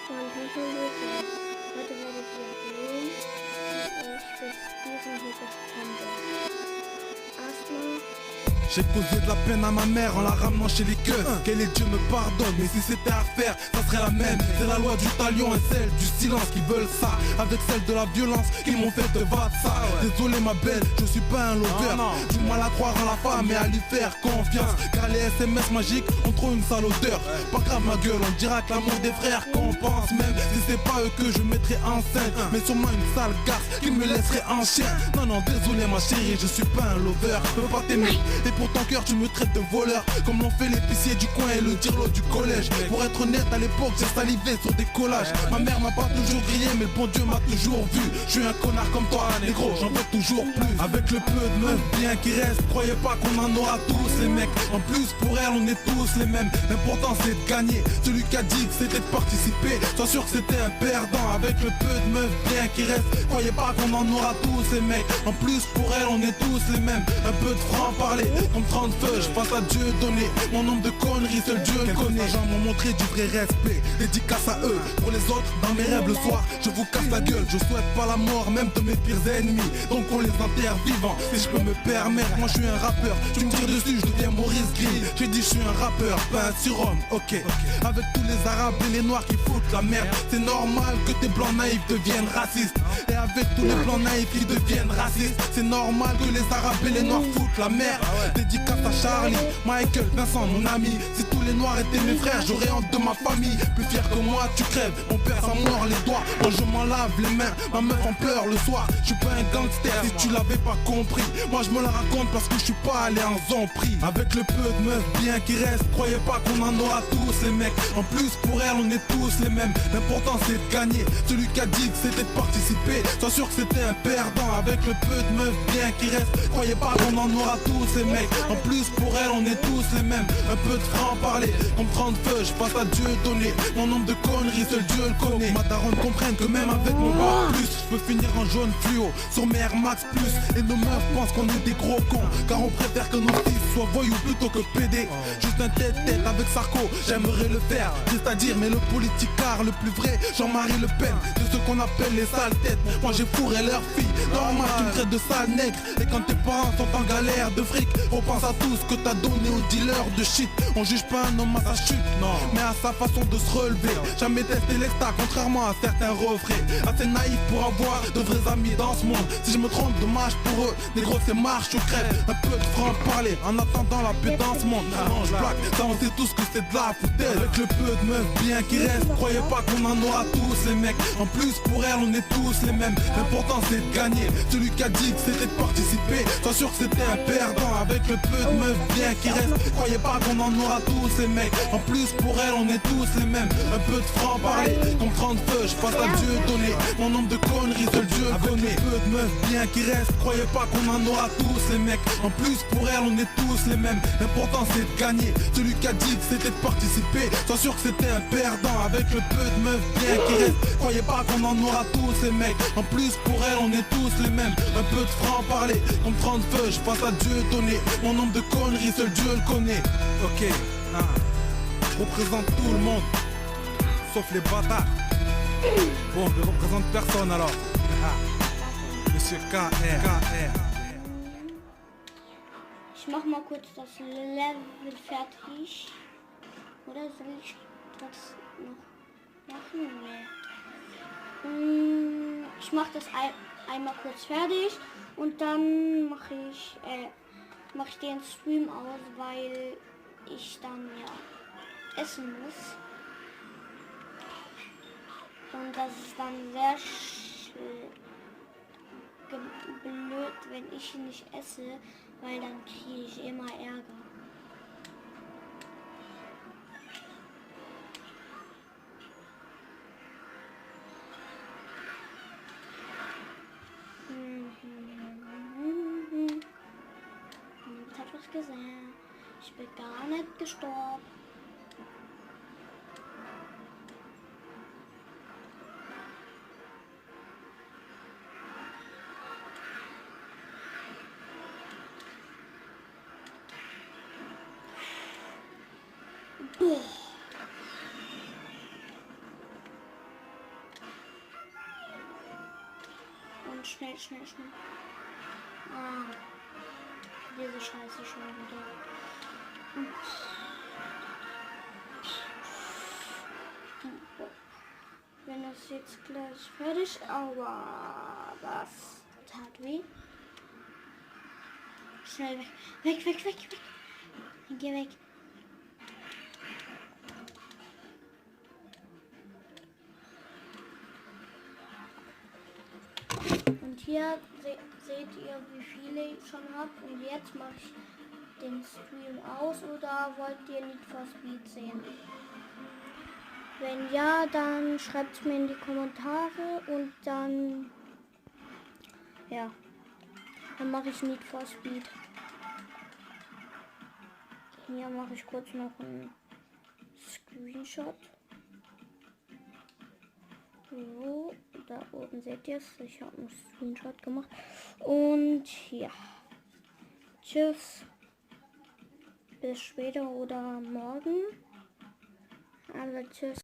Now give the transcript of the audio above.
Und Hintergrund. Heute werde ich wieder drehen. Ich will diesen hier bekommen. Erstmal. J'ai causé de la peine à ma mère en la ramenant chez les keufs. Qu'elle et Dieu me pardonne, mais si c'était à faire, ça serait la même. C'est la loi du talion et celle du silence qui veulent ça, avec celle de la violence qui m'ont fait de ça. Désolé ma belle, je suis pas un lover. Du mal à croire en la femme et à lui faire confiance, car les SMS magiques ont trop une sale odeur. Pas grave ma gueule, on dira que l'amour des frères compense. Même si c'est pas eux que je mettrai en scène, mais sûrement une sale garce qui me laisserait en chien. Non non désolé ma chérie, je suis pas un lover. Je peux pas t'aimer et pour ton cœur tu me traites de voleur, comme l'ont fait l'épicier du coin et le dirlo du collège. Pour être honnête à l'époque j'ai salivé sur des collages. Ma mère m'a pas toujours grillé mais le bon Dieu m'a toujours vu. Je suis un connard comme toi négro, j'en veux toujours plus. Avec le peu de meufs bien qui reste, croyez pas qu'on en aura tous les mecs. En plus pour elle on est tous les mêmes. L'important c'est de gagner, celui qui a dit que c'était de participer, sois sûr que c'était un perdant. Avec le peu de meufs bien qui reste, croyez pas qu'on en aura tous les mecs. En plus pour elle on est tous les mêmes. Un peu de franc parler, comme 30 feux, je passe à Dieu donné. Mon nombre de conneries, seul Dieu le connaît. Les gens m'ont montré du vrai respect, dédicace à eux. Pour les autres, dans mes rêves le soir, je vous casse la gueule. Je souhaite pas la mort, même de mes pires ennemis. Donc on les enterre vivants, si je peux me permettre. Moi je suis un rappeur, tu me tires dessus, je deviens Maurice Gris. J'ai dit je suis un rappeur, pas un surhomme, ok. Avec tous les arabes et les noirs qui foutent la merde, c'est normal que tes blancs naïfs deviennent racistes. Et avec tous les blancs naïfs qui deviennent racistes, c'est normal que les arabes et les noirs foutent la merde. Dédicace à Charlie, Michael, Vincent, mon ami. Si tous les noirs étaient mes frères, j'aurais honte de ma famille. Plus fier que moi, tu crèves, mon père s'en mord les doigts. Moi je m'en lave les mains, ma meuf en pleure le soir. Je suis pas un gangster si tu l'avais pas compris. Moi je me la raconte parce que je suis pas allé en zombie. Avec le peu de meufs bien qui restent, croyez pas qu'on en aura tous les mecs. En plus pour elle on est tous les mêmes. L'important c'est de gagner, celui qui a dit que c'était de participer, sois sûr que c'était un perdant. Avec le peu de meufs bien qui restent, croyez pas qu'on en aura tous les mecs. En plus pour elle on est tous les mêmes. Un peu de franc parler, comme 30 feux, je passe à Dieu donné. Mon nombre de conneries seul Dieu le connaît. Ma daronne comprenne que même avec mon bar plus, je peux finir en jaune fluo sur mes Air Max plus. Et nos meufs pensent qu'on est des gros cons, car on préfère que nos fils soient voyous plutôt que PD. Juste un tête-tête avec Sarko, j'aimerais le faire, c'est-à-dire mais le politicard le plus vrai, Jean-Marie Le Pen, de ceux qu'on appelle les sales têtes. Moi j'ai fourré leur fille, normal tu me traites de sale nègre. Et quand tes parents sont en galère de fric, repense à tout ce que t'as donné aux dealers de shit. On juge pas un homme à sa chute, non, mais à sa façon de se relever. Jamais testé l'exta, contrairement à certains refrains. Assez naïf pour avoir de vrais amis dans ce monde. Si je me trompe, dommage pour eux, négro c'est marche ou crève. Un peu de franc parler, en attendant la paix dans ce monde. Non je blague, ça on sait tous que c'est de la foutaise. Avec le peu de meufs bien qui restent, croyez pas qu'on en aura tous les mecs. En plus pour elle on est tous les mêmes. L'important c'est de gagner, celui qui a dit que c'était de participer, sois sûr que c'était un perdant. Avec le peu de meufs bien qui restent, croyez pas qu'on en aura tous les mecs. En plus pour elle on est tous les mêmes. Un peu de franc parler, comme 30 feux, je passe à Dieu donné. Mon nombre de conneries seul Dieu le connaît. Peu de meufs bien qui restent, croyez pas qu'on en aura tous les mecs. En plus pour elle on est tous les mêmes. L'important c'est de gagner, celui qui a dit que c'était de participer, sois sûr que c'était un perdant. Avec le peu de meufs bien qui restent, croyez pas qu'on en aura tous les mecs. En plus pour elle on est tous les mêmes. Un peu de franc parler, comme 30 feux, je passe à Dieu donné. Mon nombre de conneries seul Dieu le connaît. Ok, je représente tout le monde, sauf les bâtards. Bon, je représente personne alors. Monsieur KR. Ich mach mal kurz das Level fertig. Oder soll ich das noch machen? Nee. Ich mach das einmal kurz fertig und dann mache ich den Stream aus, weil ich dann ja essen muss. Und das ist dann sehr blöd, wenn ich nicht esse, weil dann kriege ich immer Ärger. Jetzt hab ich gesehen. Ich bin gar nicht gestorben. Boah. schnell. Ah, diese Scheiße schon wieder. Wenn es jetzt gleich fertig, aber das tat weh. Schnell weg. Geh weg. Und hier seht ihr, wie viele ich schon habe. Und jetzt mache ich den Stream aus, oder wollt ihr Need for Speed sehen? Wenn ja, dann schreibt es mir in die Kommentare und dann, ja, dann mache ich Need for Speed. Hier mache ich kurz noch einen Screenshot. So, da oben seht ihr es. Ich habe einen Screenshot gemacht. Und ja, tschüss. Bis später oder morgen. Also tschüss.